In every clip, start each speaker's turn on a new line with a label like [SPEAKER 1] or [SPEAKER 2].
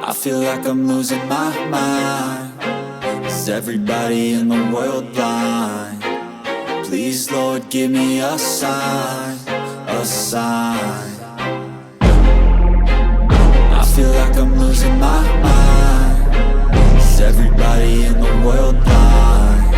[SPEAKER 1] I feel like I'm losing my mind. Is everybody in the world blind? Please, Lord, give me a sign, a sign. I feel like I'm losing my mind. Is everybody in the world blind?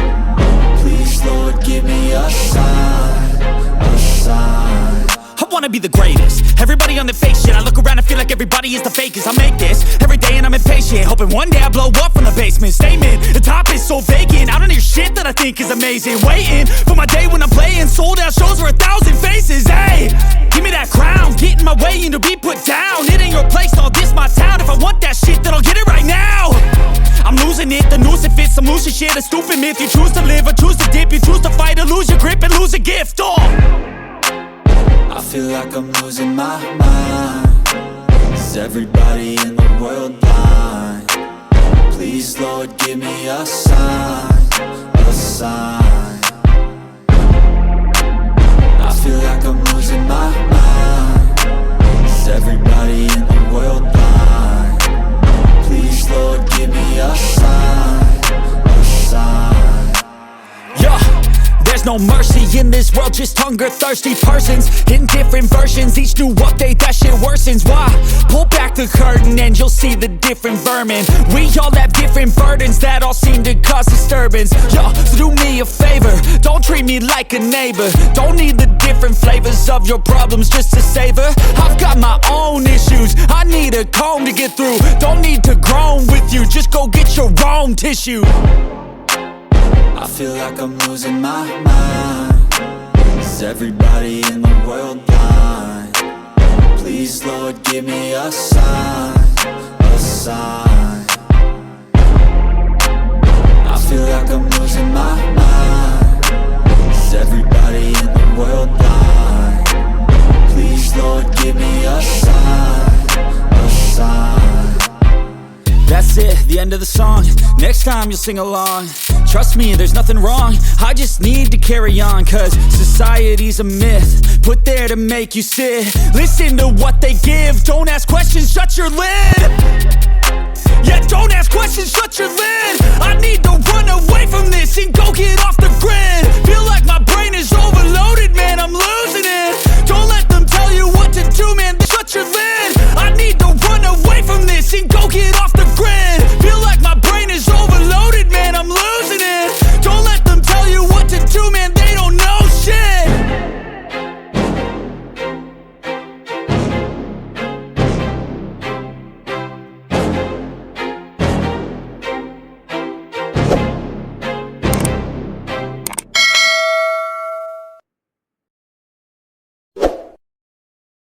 [SPEAKER 1] Please, Lord, give me a sign, a sign.
[SPEAKER 2] I wanna be the greatest. Everybody on the fake shit. I look around and feel like everybody is the fakest. I make this every day and I'm impatient, hoping one day I blow up from the basement. Statement, the top is so vacant. I don't hear shit that I think is amazing. Waiting for my day when I'm playing sold out shows for 1,000 faces. Hey, give me that crown, get in my way and to be put down. It ain't your place, no, this my town. If I want that shit, then I'll get it right now. I'm losing it, the noose it fits. I'm losing shit, a stupid myth. You choose to live or choose to dip. You choose to fight or lose your grip and lose a gift.
[SPEAKER 1] I feel like I'm losing my mind. Is everybody in the world blind? Please, Lord, give me a sign, a sign. I feel like I'm losing my mind. Is everybody in the world blind? Please, Lord, give me a sign, a sign.
[SPEAKER 2] Yeah. There's no mercy in this world, just hunger-thirsty persons in different versions. Each new update, that shit worsens. Why? Pull back the curtain and you'll see the different vermin. We all have different burdens that all seem to cause disturbance. Yo, so do me a favor, don't treat me like a neighbor. Don't need the different flavors of your problems just to savor. I've got my own issues, I need a comb to get through. Don't need to groan with you, just go get your own tissue.
[SPEAKER 1] I feel like I'm losing my mind. Is everybody in the world blind? Please, Lord, give me a sign, a sign. I feel like I'm losing my mind. Is everybody in the world blind? Please, Lord, give me a sign, a sign.
[SPEAKER 2] That's it, the end of the song. Next time you'll sing along. Trust me, there's nothing wrong. I just need to carry on, cause society's a myth put there to make you sit. Listen to what they give, don't ask questions, shut your lips.